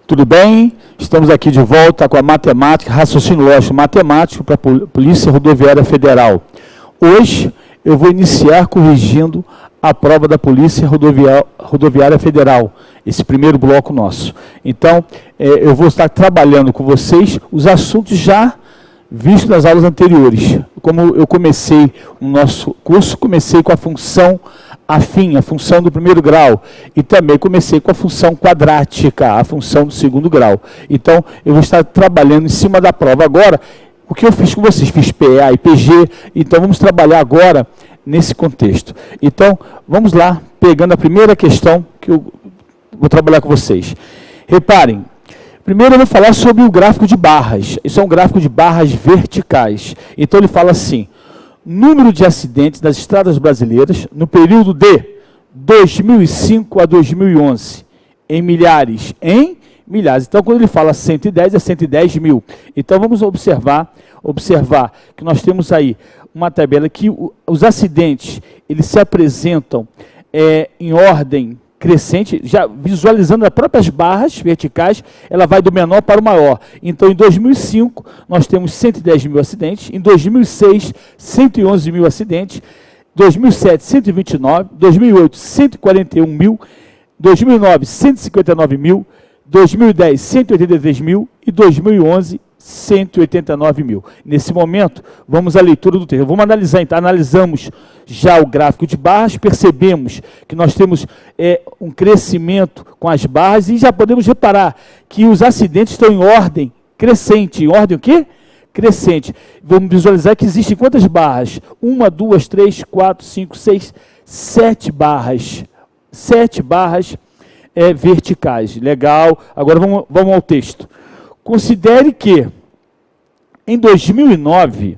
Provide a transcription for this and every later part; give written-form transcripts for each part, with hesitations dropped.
Tudo bem? Estamos aqui de volta com a matemática, raciocínio lógico matemático para a Polícia Rodoviária Federal. Hoje eu vou iniciar corrigindo a prova da Polícia Rodoviária Federal, esse primeiro bloco nosso. Então, eu vou estar trabalhando com vocês os assuntos já vistos nas aulas anteriores. Como eu comecei o nosso curso, comecei com a função afim, a função do primeiro grau, e também comecei com a função quadrática, a função do segundo grau. Então, eu vou estar trabalhando em cima da prova. Agora, o que eu fiz com vocês? Fiz PA e PG, então vamos trabalhar agora nesse contexto. Então, vamos lá, pegando a primeira questão que eu vou trabalhar com vocês. Reparem, primeiro eu vou falar sobre o gráfico de barras. Isso é um gráfico de barras verticais. Então, ele fala assim: número de acidentes nas estradas brasileiras no período de 2005 a 2011, em milhares, Então, quando ele fala 110, é 110 mil. Então, vamos observar que nós temos aí uma tabela que os acidentes, eles se apresentam em ordem crescente, já visualizando as próprias barras verticais, ela vai do menor para o maior. Então, em 2005, nós temos 110 mil acidentes, em 2006, 111 mil acidentes, 2007, 129, 2008, 141 mil, 2009, 159 mil, 2010, 183 mil e 2011, 189 mil. Nesse momento, vamos à leitura do texto. Vamos analisar, então, analisamos já o gráfico de barras, percebemos que nós temos um crescimento com as barras e já podemos reparar que os acidentes estão em ordem crescente. Em ordem o quê? Crescente. Vamos visualizar que existem quantas barras? 1, 2, 3, 4, 5, 6, 7 barras. 7 barras verticais. Legal. Agora vamos ao texto. Considere que em 2009,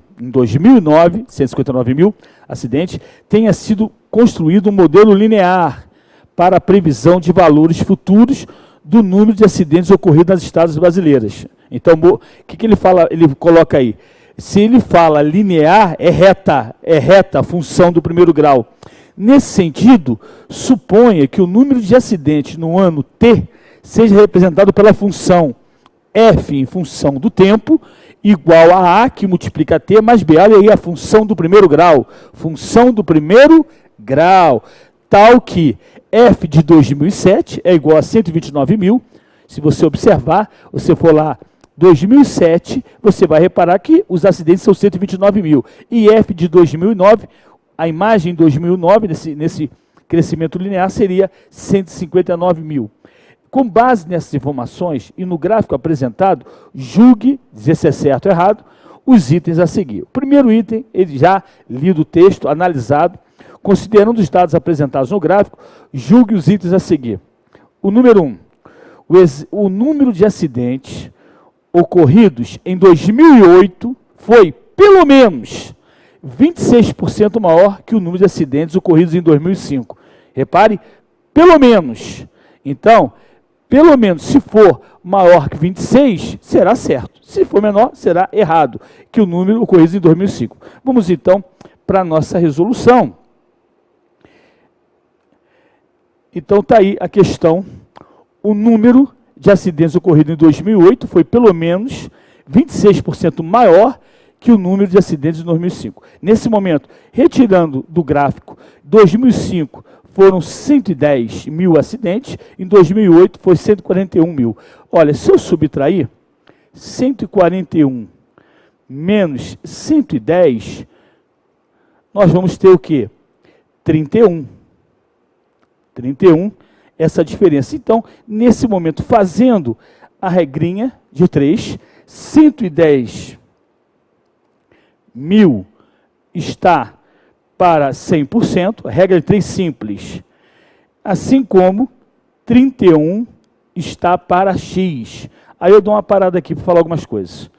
159 mil acidentes, tenha sido construído um modelo linear para a previsão de valores futuros do número de acidentes ocorridos nas estradas brasileiras. Então, o que ele fala? Ele coloca aí. Se ele fala linear, é reta a função do primeiro grau. Nesse sentido, suponha que o número de acidentes no ano T seja representado pela função F em função do tempo, igual a que multiplica T mais B. Olha aí a função do primeiro grau. Função do primeiro grau. Tal que F de 2007 é igual a 129 mil. Se você observar, você for lá, 2007, você vai reparar que os acidentes são 129 mil. E F de 2009, a imagem em 2009, nesse crescimento linear, seria 159 mil. Com base nessas informações e no gráfico apresentado, julgue, dizer se é certo ou errado, os itens a seguir. O primeiro item, ele já lido o texto, analisado, considerando os dados apresentados no gráfico, julgue os itens a seguir. O número 1, o número de acidentes ocorridos em 2008 foi, pelo menos, 26% maior que o número de acidentes ocorridos em 2005. Repare, pelo menos. Então, pelo menos, se for maior que 26, será certo. Se for menor, será errado, que o número ocorrido em 2005. Vamos, então, para a nossa resolução. Então, está aí a questão. O número de acidentes ocorridos em 2008 foi, pelo menos, 26% maior que o número de acidentes em 2005. Nesse momento, retirando do gráfico 2005, foram 110 mil acidentes, em 2008 foi 141 mil. Olha, se eu subtrair 141 menos 110, nós vamos ter o quê? 31. 31, essa diferença. Então, nesse momento, fazendo a regrinha de 3, 110 mil está para 100%, a regra de 3 simples, assim como 31 está para X. Aí eu dou uma parada aqui para falar algumas coisas.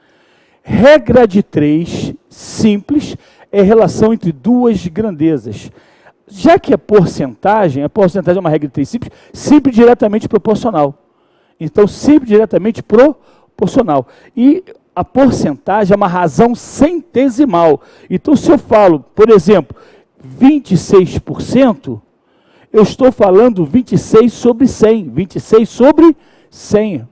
Regra de 3 simples é relação entre duas grandezas. Já que a porcentagem é uma regra de 3 simples, sempre diretamente proporcional. Então, sempre diretamente proporcional. E a porcentagem é uma razão centesimal. Então, se eu falo, por exemplo, 26%, eu estou falando 26 sobre 100. 26 sobre 100.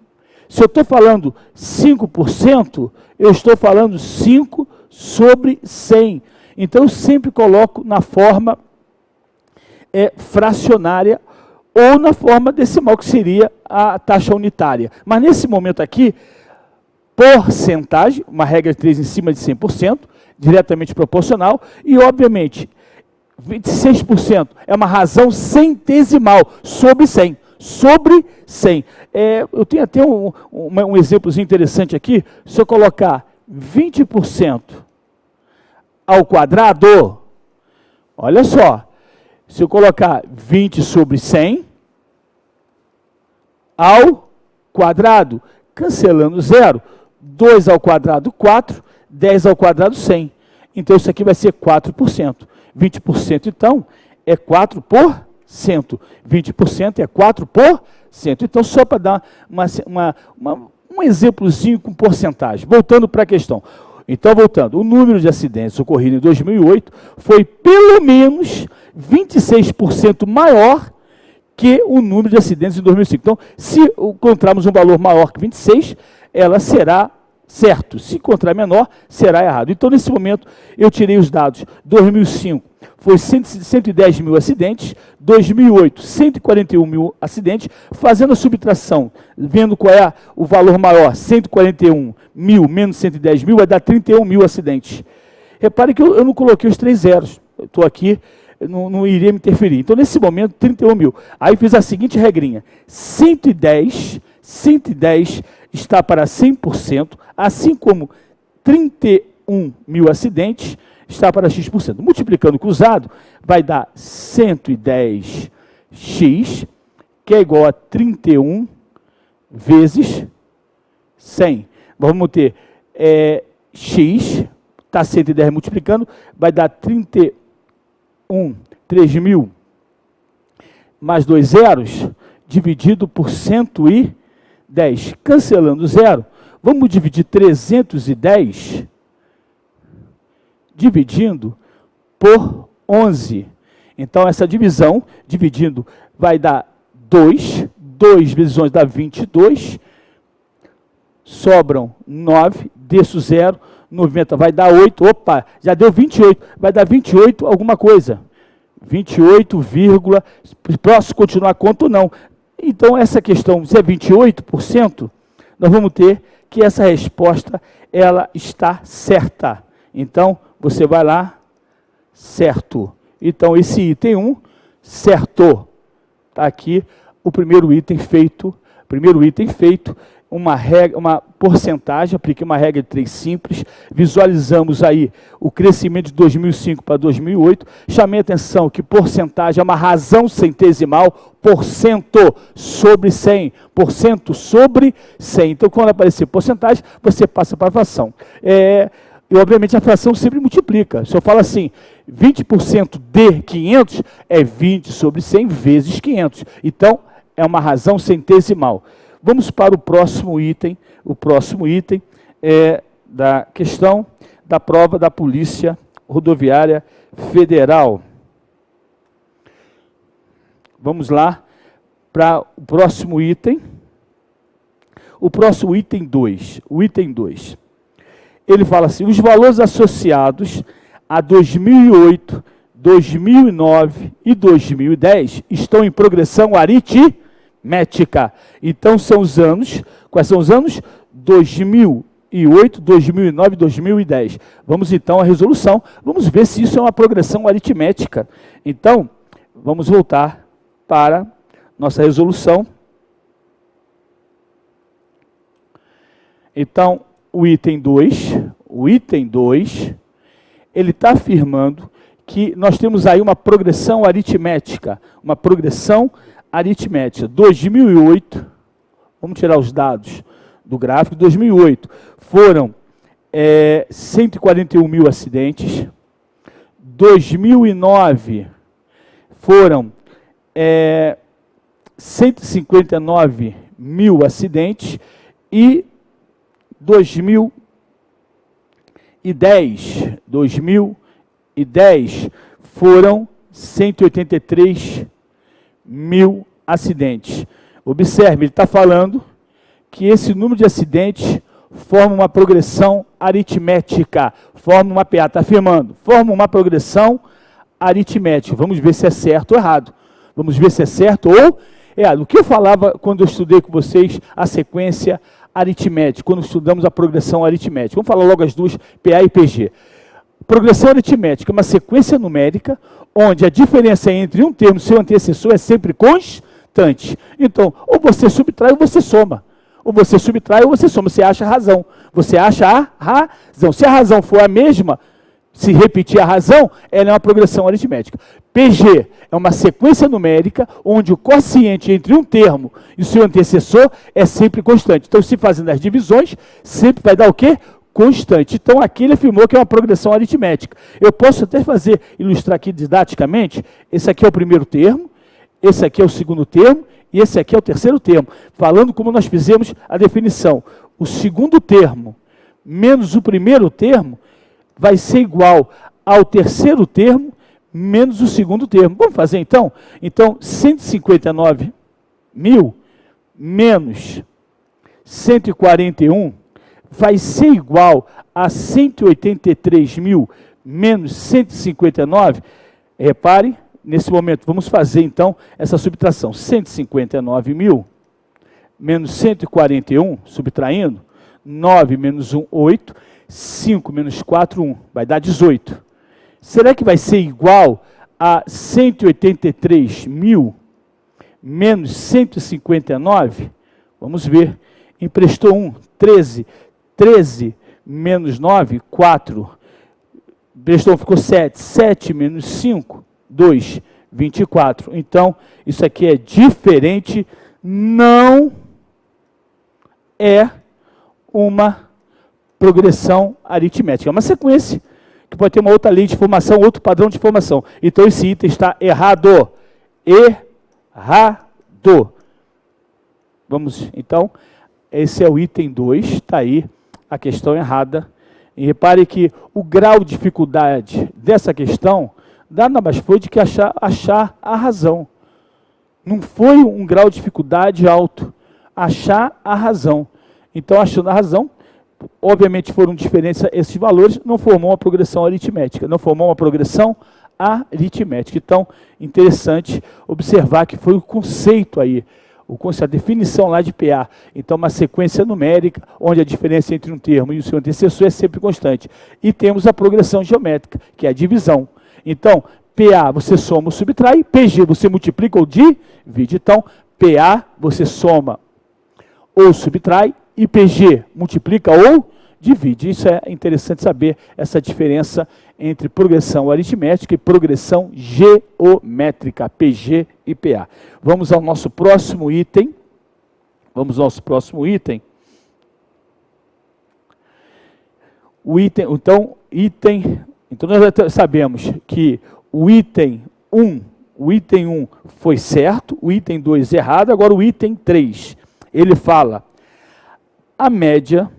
Se eu estou falando 5%, eu estou falando 5 sobre 100. Então, eu sempre coloco na forma fracionária ou na forma decimal, que seria a taxa unitária. Mas, nesse momento aqui, porcentagem, uma regra de 3 em cima de 100%, diretamente proporcional, e, obviamente, 26% é uma razão centesimal sobre 100. Sobre 100. Eu tenho até um exemplozinho interessante aqui. Se eu colocar 20% ao quadrado, olha só, se eu colocar 20 sobre 100 ao quadrado, cancelando zero, 2 ao quadrado, 4, 10 ao quadrado, 100. Então, isso aqui vai ser 4%. 20%, então, é 4%. 20% é 4%. Então, só para dar um exemplozinho com porcentagem. Voltando para a questão. Então, voltando, o número de acidentes ocorridos em 2008 foi pelo menos 26% maior que o número de acidentes em 2005. Então, se encontrarmos um valor maior que 26, ela será certo. Se encontrar menor, será errado. Então, nesse momento, eu tirei os dados. 2005 foi 110 mil acidentes, 2008, 141 mil acidentes, fazendo a subtração, vendo qual é o valor maior, 141 mil menos 110 mil, vai dar 31 mil acidentes. Repare que eu não coloquei os 3 zeros, estou aqui, não iria me interferir. Então, nesse momento, 31 mil. Aí fiz a seguinte regrinha, 110 está para 100%, assim como 31 mil acidentes está para x%. Multiplicando cruzado, vai dar 110x, que é igual a 31 vezes 100. Vamos ter x, está 110 multiplicando, vai dar 3.000, mais 2 zeros, dividido por 110. Cancelando zero, vamos dividir 310 dividindo por 11. Então, essa divisão, dividindo, vai dar 2. 2 vezes 11 dá 22. Sobram 9, desço 0, 90 vai dar 8. Opa, já deu 28. Vai dar 28 alguma coisa. 28, posso continuar a conta ou não. Então, essa questão, se é 28%, nós vamos ter que essa resposta, ela está certa. Então, você vai lá, certo. Então, esse item 1, certo. Está aqui o primeiro item feito. Uma porcentagem, apliquei uma regra de 3 simples, visualizamos aí o crescimento de 2005 para 2008, chamei a atenção que porcentagem é uma razão centesimal, porcento sobre 100, porcento sobre 100. Então, quando aparecer porcentagem, você passa para a fração. E, obviamente, a fração sempre multiplica. Se eu falo assim, 20% de 500 é 20 sobre 100 vezes 500. Então, é uma razão centesimal. Vamos para o próximo item. O próximo item é da questão da prova da Polícia Rodoviária Federal. Vamos lá para o próximo item. O próximo item 2. O item 2. Ele fala assim, os valores associados a 2008, 2009 e 2010 estão em progressão aritmética. Então, são os anos, quais são os anos? 2008, 2009 e 2010. Vamos, então, à resolução. Vamos ver se isso é uma progressão aritmética. Então, vamos voltar para nossa resolução. Então, o item 2, ele está afirmando que nós temos aí uma progressão aritmética, 2008, vamos tirar os dados do gráfico, 2008 foram 141 mil acidentes, 2009 foram 159 mil acidentes e 2010 foram 183 mil acidentes. Observe, ele está falando que esse número de acidentes forma uma progressão aritmética, forma uma PA, está afirmando, forma uma progressão aritmética. Vamos ver se é certo ou errado. Vamos ver se é certo ou errado. O que eu falava quando eu estudei com vocês a sequência aritmética, quando estudamos a progressão aritmética? Vamos falar logo as duas, PA e PG. Progressão aritmética é uma sequência numérica onde a diferença entre um termo e seu antecessor é sempre constante. Então, ou você subtrai ou você soma. Ou você subtrai ou você soma. Você acha a razão. Você acha a razão. Se a razão for a mesma, se repetir a razão, ela é uma progressão aritmética. PG é uma sequência numérica onde o quociente entre um termo e o seu antecessor é sempre constante. Então, se fazendo as divisões, sempre vai dar o quê? Constante. Então, aqui ele afirmou que é uma progressão aritmética. Eu posso até ilustrar aqui didaticamente. Esse aqui é o primeiro termo, esse aqui é o segundo termo, e esse aqui é o terceiro termo. Falando como nós fizemos a definição. O segundo termo menos o primeiro termo vai ser igual ao terceiro termo menos o segundo termo. Vamos fazer então? Então, 159 mil menos 141 vai ser igual a 183 mil menos 159. Repare, nesse momento, vamos fazer então essa subtração. 159 mil menos 141, subtraindo, 9 menos 1, 8, 5 menos 4, 1, vai dar 18. Será que vai ser igual a 183 mil menos 159? Vamos ver. Emprestou 1, 13. 13 menos 9, 4. Emprestou 1, ficou 7. 7 menos 5, 2, 24. Então, isso aqui é diferente, não é uma progressão aritmética. É uma sequência que pode ter uma outra lei de formação, outro padrão de formação. Então, esse item está errado. Errado. Vamos, então, esse é o item 2, está aí a questão errada. E repare que o grau de dificuldade dessa questão nada mais foi de que achar a razão. Não foi um grau de dificuldade alto, achar a razão. Então, achando a razão, obviamente foram diferentes esses valores, não formou uma progressão aritmética, não formou uma progressão aritmética. Então, interessante observar que foi o conceito aí, a definição lá de PA. Então, uma sequência numérica, onde a diferença entre um termo e o seu antecessor é sempre constante. E temos a progressão geométrica, que é a divisão. Então, PA você soma ou subtrai, PG você multiplica ou divide. Então, PA você soma ou subtrai, e PG multiplica ou divide. Isso é interessante saber, essa diferença entre progressão aritmética e progressão geométrica, PG e PA. Vamos ao nosso próximo item. Então nós já sabemos que o item 1 foi certo, o item 2 errado, agora o item 3, ele fala a média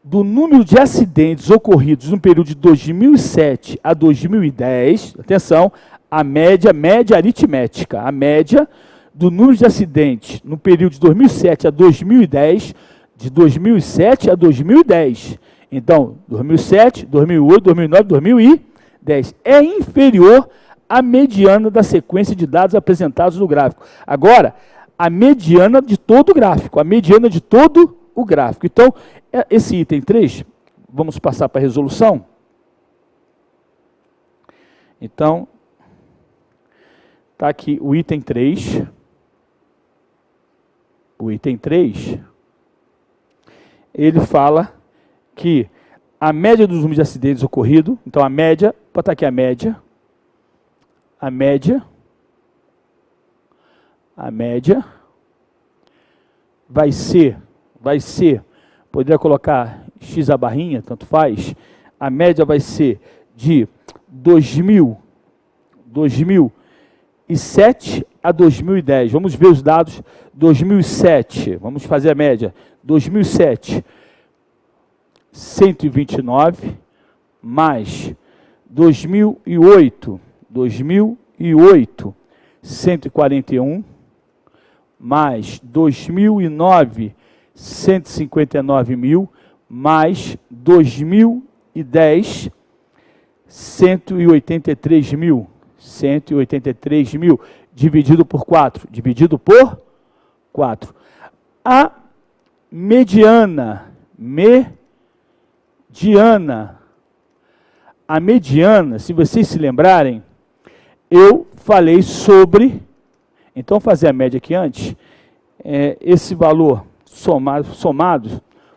do número de acidentes ocorridos no período de 2007 a 2010, atenção, a média aritmética, a média do número de acidentes no período de 2007 a 2010, de 2007 a 2010. Então, 2007, 2008, 2009, 2010 é inferior à mediana da sequência de dados apresentados no gráfico. Agora, a mediana de todo o gráfico, Então, esse item 3, vamos passar para a resolução. Então, está aqui o item 3. O item 3, ele fala que a média dos números de acidentes ocorridos, então a média, pode estar aqui a média vai ser, poderia colocar X a barrinha, tanto faz, a média vai ser de 2007 a 2010. Vamos ver os dados. 2007, vamos fazer a média. 2007, 129, mais 2008, 141, mais 2009, 159 mil, mais 2010, 183 mil. 183 mil, dividido por 4. Dividido por 4. A mediana, a mediana, se vocês se lembrarem, eu falei sobre, então fazer a média aqui antes, esse valor somado,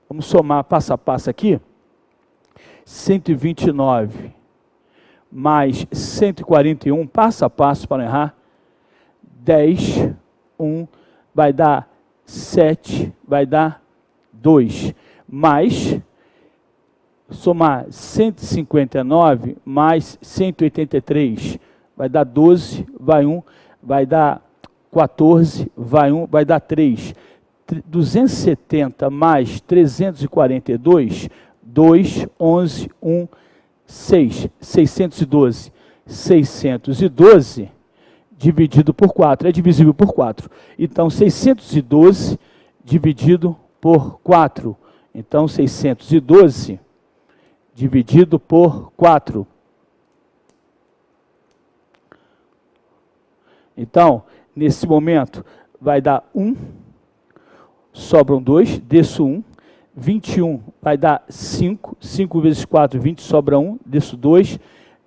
vamos somar passo a passo aqui, 129 mais 141, passo a passo para não errar, 10, 1, vai dar 7, vai dar 2, mais, somar 159 mais 183, vai dar 12, vai 1, vai dar 14, vai 1, vai dar 3. 270 mais 342, 2, 11, 1, 6, 612. 612 dividido por 4, é divisível por 4. Então, 612 dividido por 4. Então, 612 dividido por 4. Então, nesse momento, vai dar 1, sobram 2, desço 1, 21 vai dar 5, 5 vezes 4, 20, sobra 1, desço 2,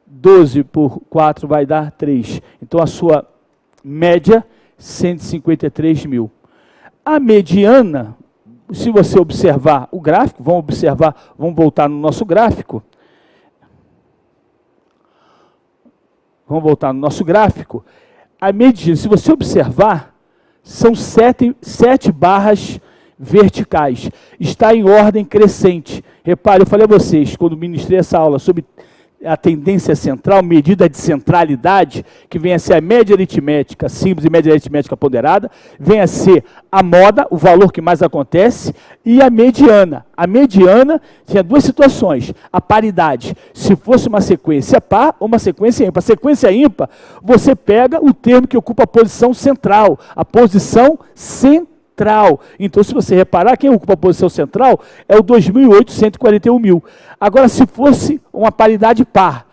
12 por 4 vai dar 3. Então, a sua média, 153 mil. A mediana, se você observar o gráfico, vamos voltar no nosso gráfico. Vamos voltar no nosso gráfico. A mediana, se você observar, são 7 barras verticais. Está em ordem crescente. Repare, eu falei a vocês, quando ministrei essa aula sobre a tendência central, medida de centralidade, que vem a ser a média aritmética simples e média aritmética ponderada, vem a ser a moda, o valor que mais acontece, e a mediana. A mediana tinha duas situações, a paridade, se fosse uma sequência par ou uma sequência ímpar. A sequência ímpar, você pega o termo que ocupa a posição central, a posição central. Então, se você reparar, quem ocupa a posição central é o 2008, 141 mil. Agora, se fosse uma paridade par,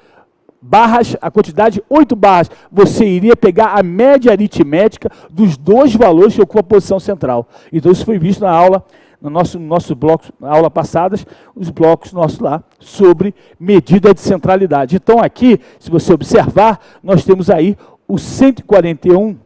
barras, a quantidade 8 barras, você iria pegar a média aritmética dos dois valores que ocupam a posição central. Então, isso foi visto na aula, no nosso bloco, na aula passadas, os blocos nossos lá, sobre medida de centralidade. Então, aqui, se você observar, nós temos aí o 141,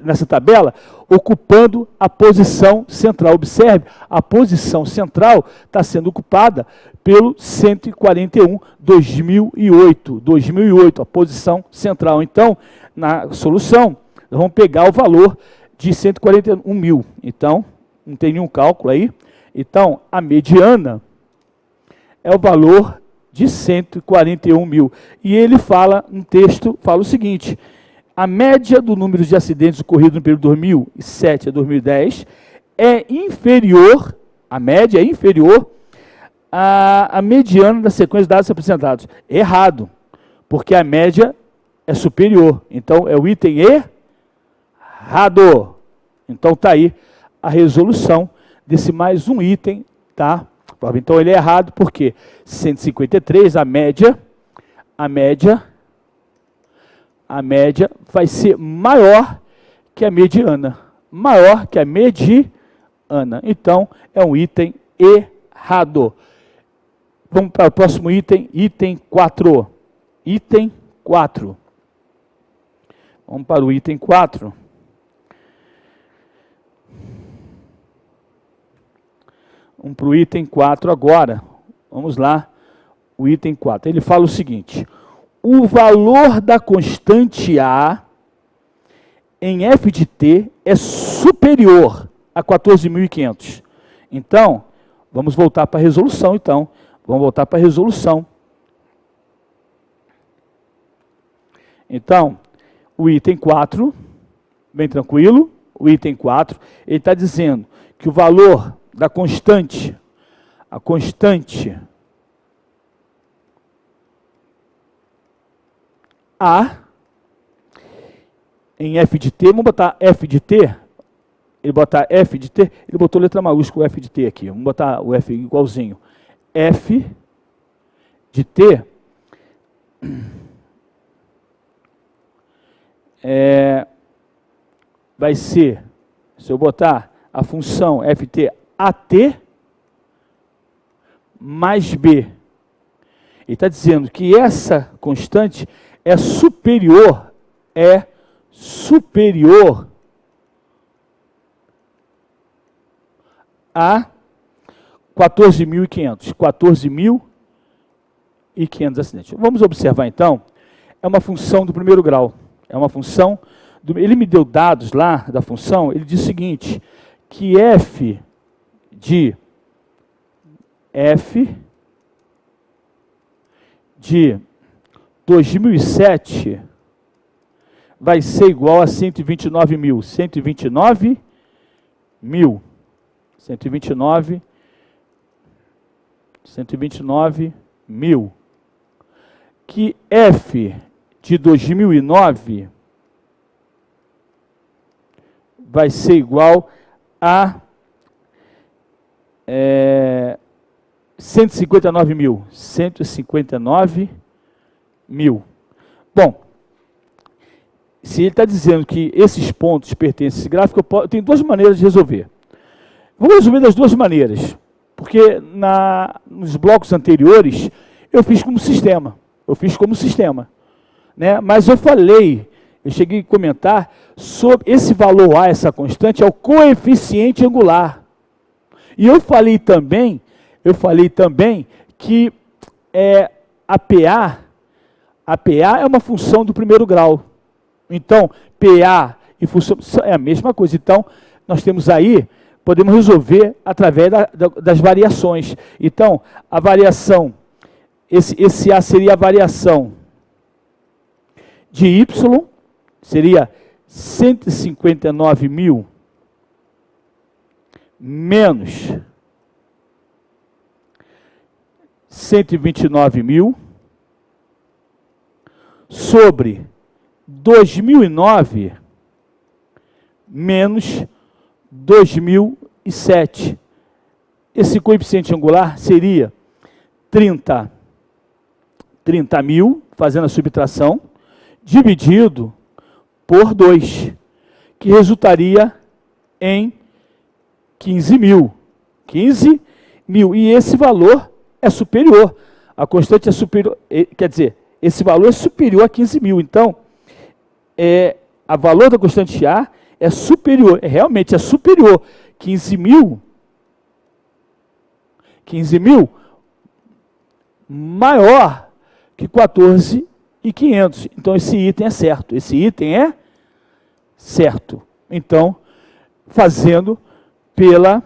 nessa tabela, ocupando a posição central. Observe, a posição central está sendo ocupada pelo 141, 2008, a posição central. Então, na solução, nós vamos pegar o valor de 141 mil. Então, não tem nenhum cálculo aí. Então, a mediana é o valor de 141 mil. E ele fala, um texto, fala o seguinte: a média do número de acidentes ocorridos no período 2007 a 2010 é inferior, a média é inferior à mediana da sequência de dados apresentados. Errado, porque a média é superior. Então, é o item errado. Então, está aí a resolução desse mais um item, tá? Então, ele é errado porque 153, a média vai ser maior que a mediana. Maior que a mediana. Então, é um item errado. Vamos para o próximo item, item 4. Item 4. Vamos para o item 4. Vamos para o item 4 agora. Vamos lá, o item 4. Ele fala o seguinte: o valor da constante A em f de t é superior a 14.500. Então, vamos voltar para a resolução, então. Vamos voltar para a resolução. Então, o item 4, bem tranquilo, o item 4, ele está dizendo que o valor da constante, a constante A em f de t, vamos botar f de t, ele botar f de t, ele botou letra maiúscula f de t aqui. Vamos botar o f igualzinho. F de t vai ser, se eu botar a função ft at mais b. Ele está dizendo que essa constante é superior a 14.500. 14.500 acidentes. Vamos observar, então, é uma função do primeiro grau. É uma função, ele me deu dados lá da função, ele diz o seguinte, que f de 2007 vai ser igual a 129 mil. 129 mil. Que f de 2009 vai ser igual a 159 mil. 159 mil. Bom, se ele está dizendo que esses pontos pertencem a esse gráfico, eu tenho duas maneiras de resolver. Vou resolver das duas maneiras, porque nos blocos anteriores eu fiz como sistema. Né? Mas eu cheguei a comentar sobre esse valor A, essa constante, é o coeficiente angular. E eu falei também que a PA é uma função do primeiro grau. Então, PA e função é a mesma coisa. Então, nós temos aí, podemos resolver através das variações. Então, a variação, esse A seria a variação de Y, seria 159 mil menos 129 mil sobre 2009 menos 2007. Esse coeficiente angular seria 30 mil, fazendo a subtração, dividido por 2, que resultaria em 15 mil. 15 mil. E esse valor é superior. A constante é superior, quer dizer, esse valor é superior a 15 mil. Então, a valor da constante A é superior, realmente é superior. 15 mil maior que 14.500. Então, esse item é certo. Então, fazendo pela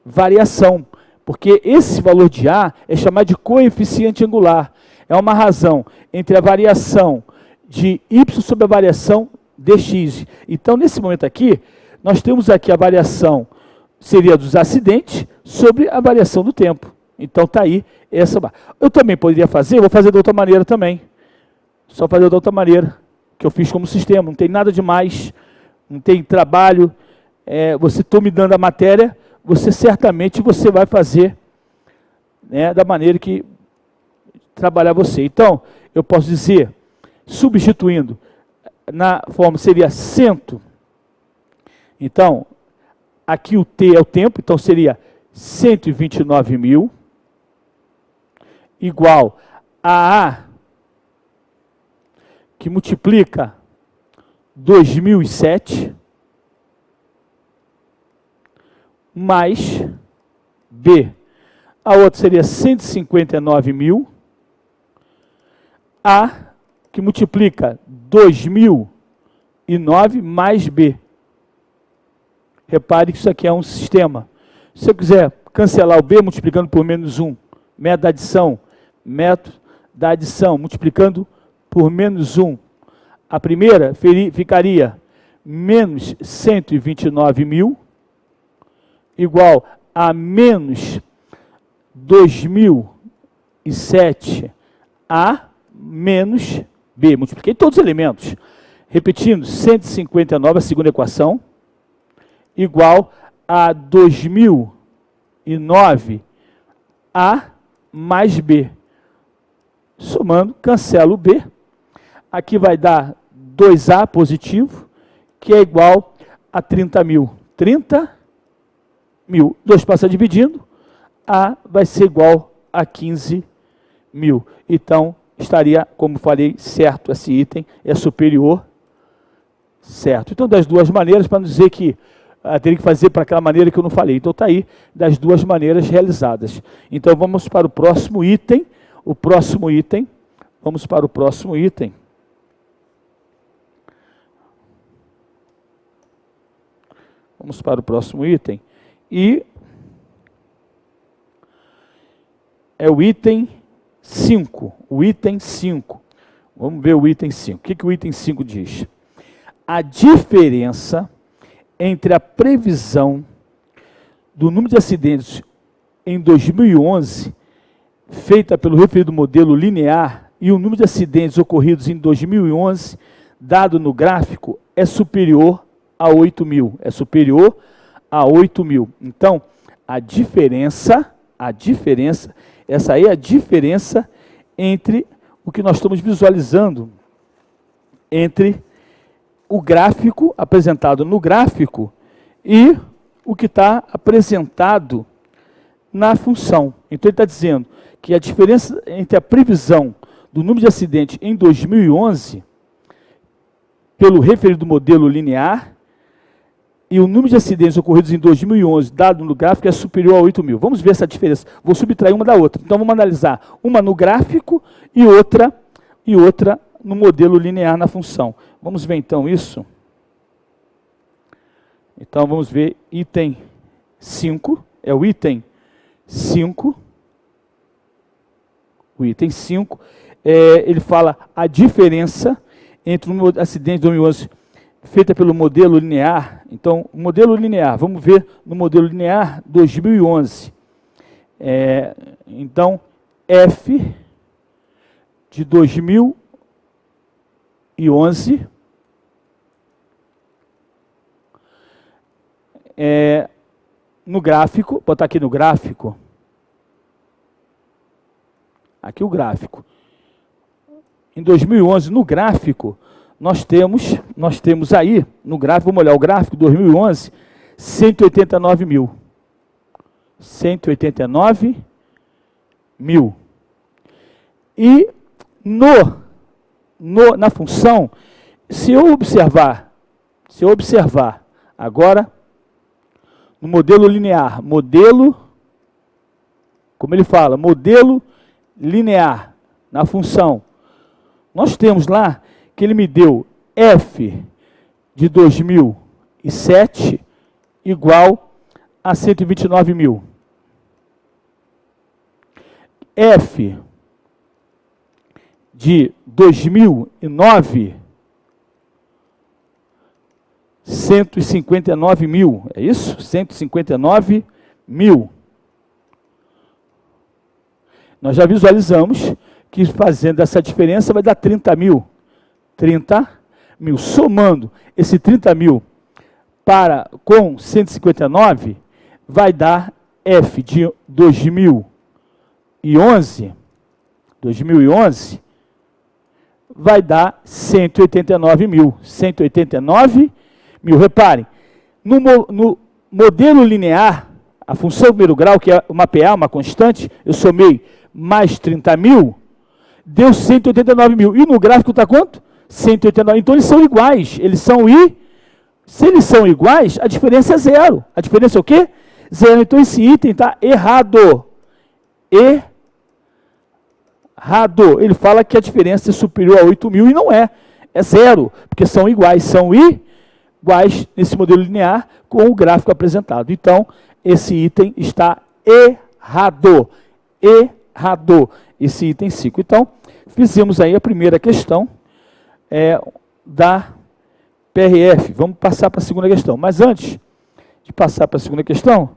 variação, porque esse valor de A é chamado de coeficiente angular. É uma razão entre a variação de Y sobre a variação dx. Então, nesse momento aqui, nós temos aqui a variação, seria dos acidentes, sobre a variação do tempo. Então, está aí essa. Eu também poderia fazer, vou fazer de outra maneira também. Só fazer de outra maneira, que eu fiz como sistema. Não tem nada demais, não tem trabalho. Você está me dando a matéria, certamente você vai fazer, né, da maneira que trabalhar você. Então, eu posso dizer, substituindo, na forma seria 100. Então, aqui o T é o tempo, então seria 129 mil, igual a A, que multiplica 2007, mais B. A outra seria 159 mil, A, que multiplica 2009 mais B. Repare que isso aqui é um sistema. Se eu quiser cancelar o B multiplicando por menos 1, método da adição, multiplicando por menos 1, a primeira ficaria menos 129 mil, igual a menos 2007 A menos B. Multipliquei todos os elementos. Repetindo, 159, a segunda equação, igual a 2009 A mais B. Somando, cancelo o B. Aqui vai dar 2A positivo, que é igual a 30 mil. 30 mil. 2 passa dividindo, A vai ser igual a 15 mil. Então, estaria, como falei, certo, esse item é superior, certo. Então, das duas maneiras, para não dizer que teria que fazer para aquela maneira que eu não falei. Então, está aí, das duas maneiras realizadas. Então, vamos para o próximo item. Vamos para o próximo item. Vamos para o próximo item. E é o item 5. O item 5. Vamos ver o item 5. O que o item 5 diz? A diferença entre a previsão do número de acidentes em 2011, feita pelo referido modelo linear, e o número de acidentes ocorridos em 2011, dado no gráfico, é superior a 8 mil. É superior a 8 mil. Então, a diferença, essa aí é a diferença entre o que nós estamos visualizando, entre o gráfico, apresentado no gráfico, e o que está apresentado na função. Então, ele está dizendo que a diferença entre a previsão do número de acidentes em 2011, pelo referido modelo linear, e o número de acidentes ocorridos em 2011, dado no gráfico, é superior a 8 mil. Vamos ver essa diferença. Vou subtrair uma da outra. Então, vamos analisar uma no gráfico e outra no modelo linear na função. Vamos ver, então, isso. Então, vamos ver item 5. É o item 5. O item 5. Ele fala a diferença entre o acidente de 2011 feita pelo modelo linear. Então, o modelo linear, vamos ver no modelo linear 2011. Então, F de 2011 no gráfico, vou botar aqui no gráfico. Aqui o gráfico. Em 2011, no gráfico, nós temos aí, no gráfico, vamos olhar o gráfico, 2011, 189 mil. 189 mil. E na função, se eu observar agora, no modelo linear, como ele fala, modelo linear, na função, nós temos lá que ele me deu F de 2007 igual a 129 mil. F de 2009, 159 mil. É isso? 159 mil. Nós já visualizamos que fazendo essa diferença vai dar 30 mil. 30 mil. Somando esse 30 mil com 159, vai dar F de 2011, vai dar 189 mil. 189 mil. Reparem, no modelo linear, a função do primeiro grau, que é uma PA, uma constante, eu somei mais 30 mil, deu 189 mil. E no gráfico está quanto? 189. Então, eles são iguais. Se eles são iguais, a diferença é zero. A diferença é o quê? Zero. Então, esse item está errado. Errado. Ele fala que a diferença é superior a 8 mil e não é. É zero, porque são iguais. São iguais nesse modelo linear com o gráfico apresentado. Então, esse item está errado. Errado. Esse item 5. Então, fizemos aí a primeira questão da PRF. Vamos passar para a segunda questão. Mas antes de passar para a segunda questão,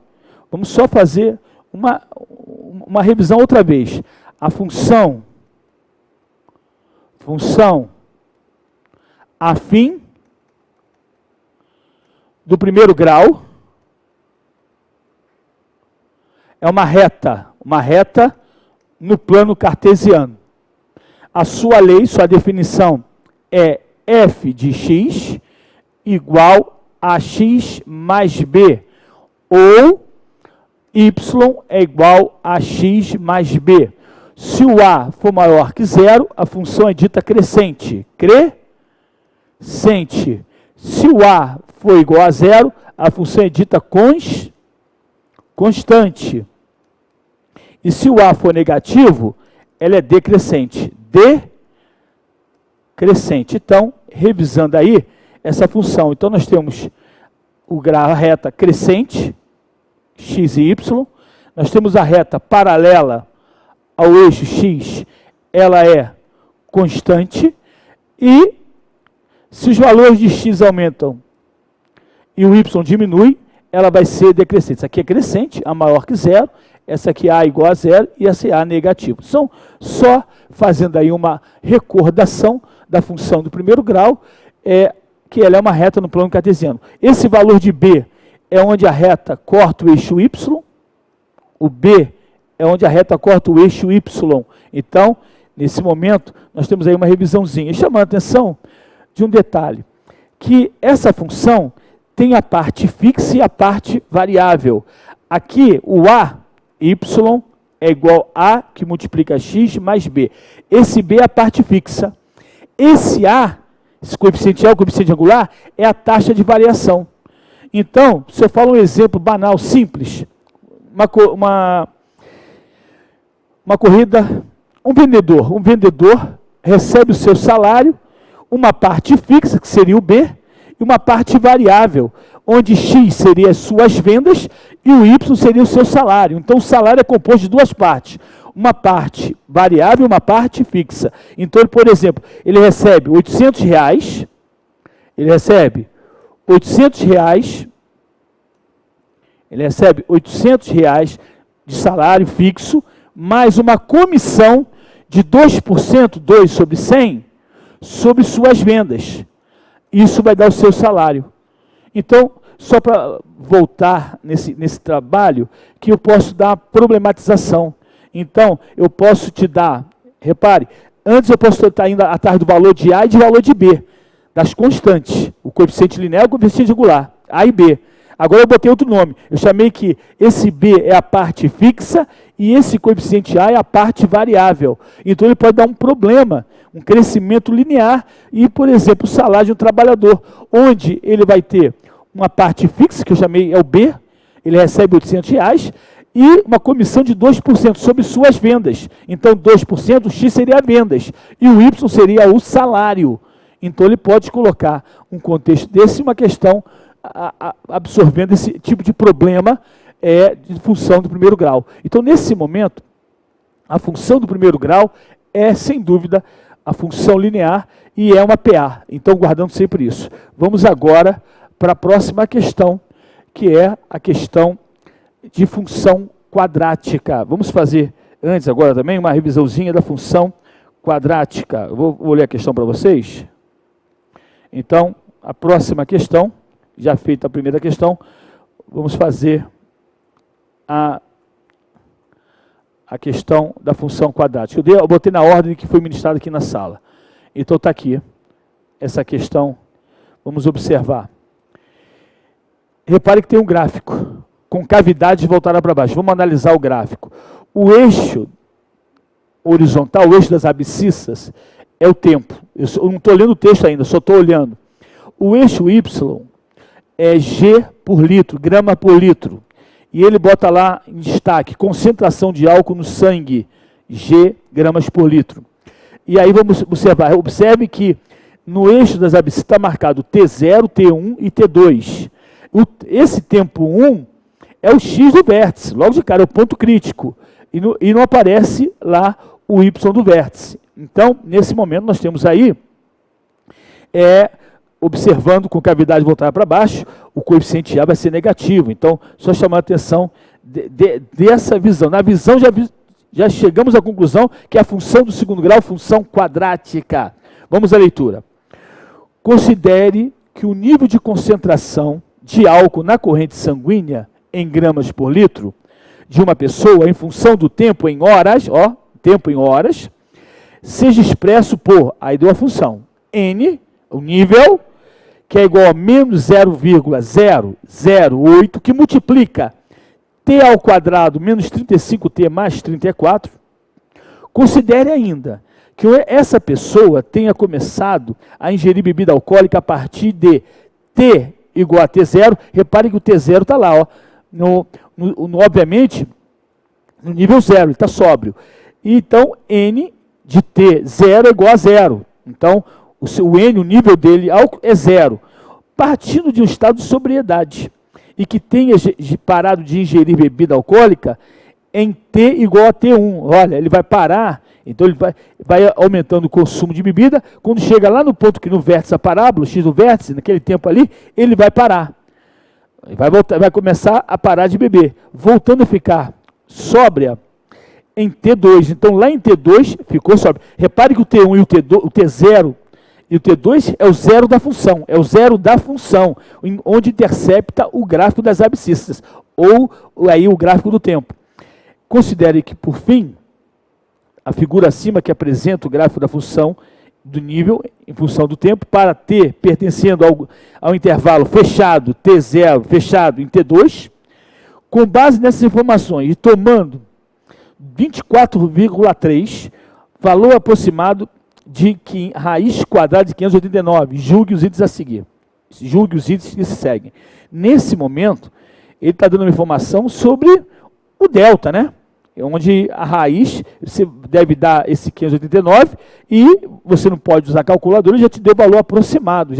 vamos só fazer uma revisão outra vez. A função afim do primeiro grau é uma reta no plano cartesiano. A sua lei, sua definição é f de x igual a x mais b, ou y é igual a x mais b. Se o a for maior que zero, a função é dita crescente. Crescente. Se o a for igual a zero, a função é dita constante. E se o a for negativo, ela é decrescente. Decrescente. Então, revisando aí essa função. Então, nós temos a reta crescente, x e y. Nós temos a reta paralela ao eixo x, ela é constante. E se os valores de x aumentam e o y diminui, ela vai ser decrescente. Essa aqui é crescente, a maior que zero. Essa aqui a igual a zero e essa a negativo. São só fazendo aí uma recordação da função do primeiro grau, que ela é uma reta no plano cartesiano. Esse valor de b é onde a reta corta o eixo y, o b é onde a reta corta o eixo y. Então, nesse momento, nós temos aí uma revisãozinha. E chamando a atenção de um detalhe, que essa função tem a parte fixa e a parte variável. Aqui, o a, y, é igual a, que multiplica x, mais b. Esse b é a parte fixa. Esse a, esse coeficiente o coeficiente angular, é a taxa de variação. Então, se eu falo um exemplo banal, simples, uma corrida, um vendedor recebe o seu salário, uma parte fixa, que seria o b, e uma parte variável, onde x seria as suas vendas e o y seria o seu salário. Então, o salário é composto de duas partes, uma parte variável e uma parte fixa. Então, por exemplo, ele recebe R$800, ele recebe R$800 de salário fixo, mais uma comissão de 2%, 2 sobre 100, sobre suas vendas. Isso vai dar o seu salário. Então, só para voltar nesse trabalho, que eu posso dar problematização. Então, eu posso te dar, repare, antes eu posso estar indo atrás do valor de A e de valor de B, das constantes, o coeficiente linear e o coeficiente angular, A e B. Agora eu botei outro nome, eu chamei que esse B é a parte fixa e esse coeficiente A é a parte variável. Então ele pode dar um problema, um crescimento linear e, por exemplo, o salário de um trabalhador, onde ele vai ter uma parte fixa, que eu chamei é o B, ele recebe R$800, e uma comissão de 2% sobre suas vendas. Então, 2%, o X seria vendas, e o Y seria o salário. Então, ele pode colocar um contexto desse, uma questão absorvendo esse tipo de problema de função do primeiro grau. Então, nesse momento, a função do primeiro grau é, sem dúvida, a função linear e é uma PA. Então, guardando sempre isso. Vamos agora para a próxima questão, que é a questão de função quadrática. Vamos fazer antes agora também uma revisãozinha da função quadrática. Eu vou ler a questão para vocês. Então, a próxima questão, já feita a primeira questão, vamos fazer a questão da função quadrática. Eu botei na ordem que foi ministrada aqui na sala. Então está aqui essa questão, vamos observar. Repare que tem um gráfico com cavidades voltadas para baixo. Vamos analisar o gráfico. O eixo horizontal, o eixo das abscissas, é o tempo. Eu não estou lendo o texto ainda, só estou olhando. O eixo Y é G por litro, grama por litro. E ele bota lá em destaque, concentração de álcool no sangue, G gramas por litro. E aí vamos observar. Observe que no eixo das abscissas está marcado T0, T1 e T2. Esse tempo 1 é o X do vértice, logo de cara, é o ponto crítico. E não aparece lá o Y do vértice. Então, nesse momento, nós temos aí, observando com cavidade voltada para baixo, o coeficiente A vai ser negativo. Então, só chamar a atenção dessa visão. Na visão, já chegamos à conclusão que a função do segundo grau é função quadrática. Vamos à leitura. Considere que o nível de concentração de álcool na corrente sanguínea, em gramas por litro, de uma pessoa, em função do tempo em horas, ó, tempo em horas, seja expresso por, aí deu a função, N, o nível, que é igual a menos 0,008, que multiplica T ao quadrado menos 35T mais 34, considere ainda que essa pessoa tenha começado a ingerir bebida alcoólica a partir de T igual a T0, repare que o T0 está lá, ó, obviamente, no nível 0, ele está sóbrio. Então, N de T0 é igual a 0. Então, o N, o nível dele é 0. Partindo de um estado de sobriedade e que tenha parado de ingerir bebida alcoólica em T igual a T1. Olha, ele vai parar, então ele vai aumentando o consumo de bebida. Quando chega lá no ponto que no vértice a parábola, X do vértice, naquele tempo ali, ele vai parar. Vai começar a parar de beber, voltando a ficar sóbria em T2. Então, lá em T2, ficou sóbria. Repare que o T1 e o T0 e o T2 é o zero da função, onde intercepta o gráfico das abscissas, ou aí o gráfico do tempo. Considere que, por fim, a figura acima que apresenta o gráfico da função do nível em função do tempo, para T pertencendo ao intervalo fechado, T0 fechado em T2, com base nessas informações e tomando 24,3, valor aproximado de raiz quadrada de 589, julgue os itens a seguir. Julgue os itens que se seguem. Nesse momento, ele está dando uma informação sobre o delta, né? Onde a raiz, você deve dar esse 589 e você não pode usar calculadora, ele já te deu valor aproximado,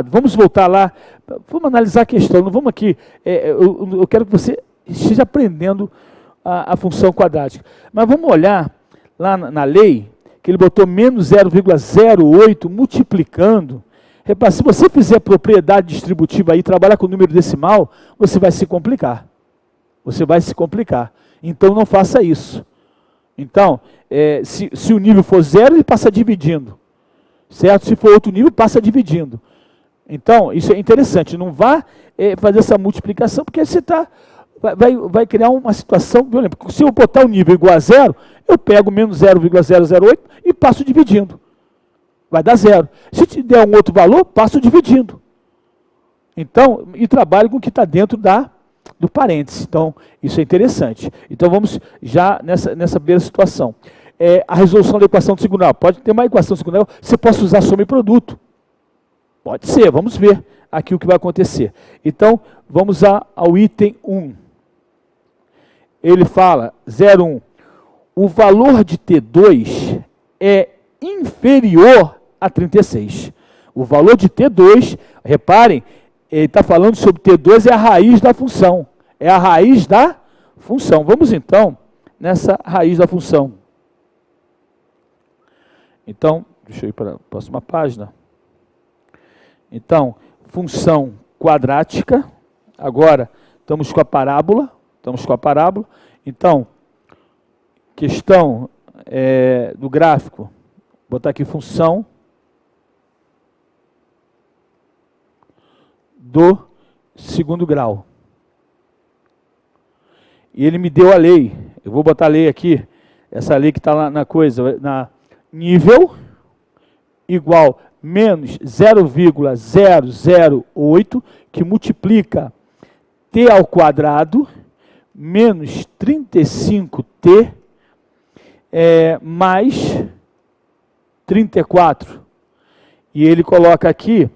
Vamos voltar lá, vamos analisar a questão, não vamos aqui, eu quero que você esteja aprendendo a função quadrática. Mas vamos olhar lá na lei, que ele botou menos 0,08 multiplicando. Repare, se você fizer propriedade distributiva aí, trabalhar com número decimal, você vai se complicar. Então, não faça isso. Então, se o nível for 0, ele passa dividindo. Certo? Se for outro nível, passa dividindo. Então, isso é interessante. Não vá fazer essa multiplicação, porque você vai criar uma situação violenta. Se eu botar o nível igual a 0, eu pego menos 0,008 e passo dividindo. Vai dar 0. Se te der um outro valor, passo dividindo. Então, e trabalho com o que está dentro do parênteses. Então, isso é interessante. Então, vamos já nessa primeira situação. A resolução da equação do segundo grau. Pode ter uma equação do segundo grau, você pode usar soma e produto. Pode ser, vamos ver aqui o que vai acontecer. Então, vamos ao item 1. Ele fala, 0,1. O valor de T2 é inferior a 36. O valor de T2, reparem, ele está falando sobre T2, é a raiz da função. Vamos, então, nessa raiz da função. Então, deixa eu ir para a próxima página. Então, função quadrática. Agora, estamos com a parábola. Então, questão do gráfico. Vou botar aqui função do segundo grau. E ele me deu a lei. Eu vou botar a lei aqui. Essa lei que está lá na coisa. Na nível igual menos 0,008, que multiplica T ao quadrado, menos 35T, mais 34. E ele coloca aqui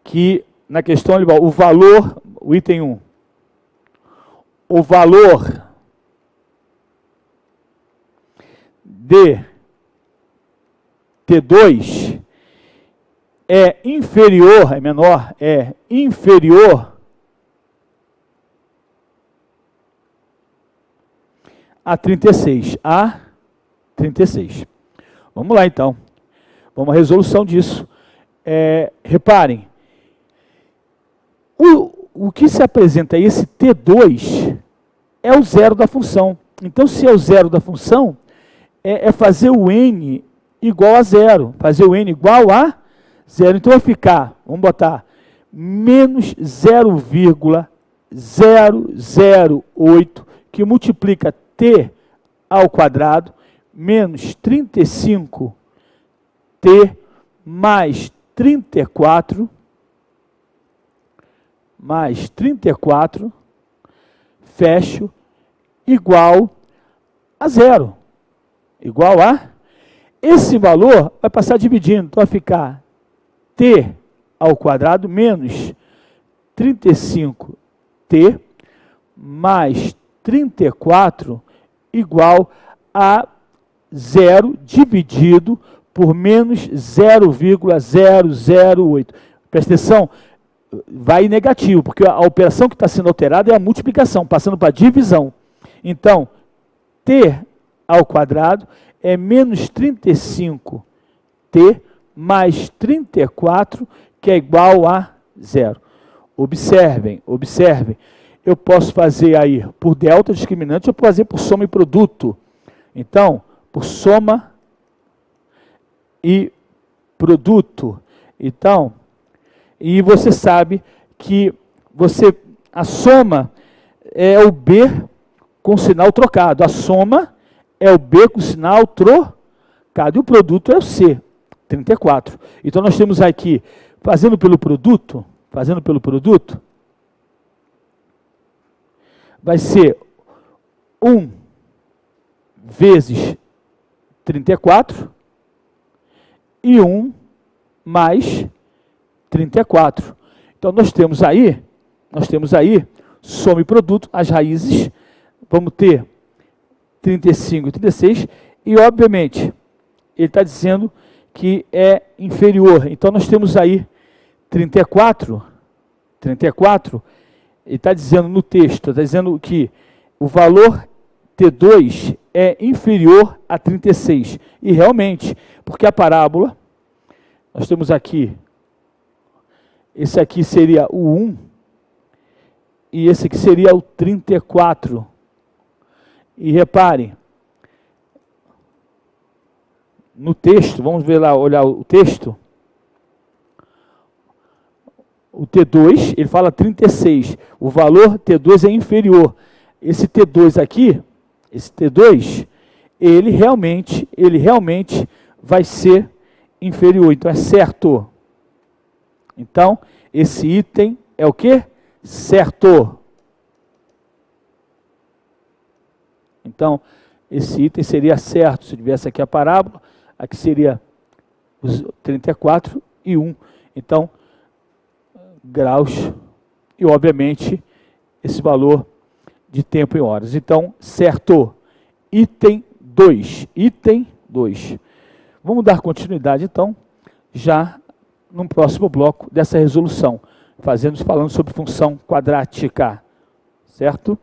que na questão o valor, o item 1, o valor de T2 é inferior a 36. Vamos lá, então. Vamos à resolução disso. Reparem, o que se apresenta aí, esse T2, é o zero da função. Então, se é o zero da função, é fazer o N igual a zero. Então, vai ficar, vamos botar, menos 0,008, que multiplica t ao quadrado, menos 35t mais 34, fecho, igual a zero. Igual a... Esse valor vai passar dividindo, então vai ficar t ao quadrado menos 35t mais 34 igual a 0 dividido por menos 0,008. Presta atenção, vai negativo, porque a operação que está sendo alterada é a multiplicação, passando para a divisão. Então, t ao quadrado é menos 35t mais 34, que é igual a 0. Observem, eu posso fazer aí por delta discriminante, eu posso fazer por soma e produto. Então, por soma e produto. Então, e você sabe que a soma é o B com sinal trocado. A soma é o B com sinal trocado. E o produto é o C, 34. Então, nós temos aqui, fazendo pelo produto, vai ser 1 vezes 34 e 1 mais 34. Então, nós temos aí, soma e produto, as raízes, vamos ter 35 e 36, e, obviamente, ele está dizendo que é inferior. Então, nós temos aí 34, ele está dizendo no texto, está dizendo que o valor T2 é inferior a 36. E, realmente, porque a parábola, nós temos aqui, esse aqui seria o 1, e esse aqui seria o 34. E reparem, no texto, vamos ver lá, olhar o texto, o T2, ele fala 36, o valor T2 é inferior. Esse T2 aqui, ele realmente vai ser inferior, então é certo. Então, esse item é o quê? Certo. Então, esse item seria certo, se tivesse aqui a parábola, aqui seria os 34 e 1. Então, graus, e obviamente, esse valor de tempo em horas. Então, certo. Item 2. Vamos dar continuidade, então, já no próximo bloco dessa resolução, falando sobre função quadrática, certo?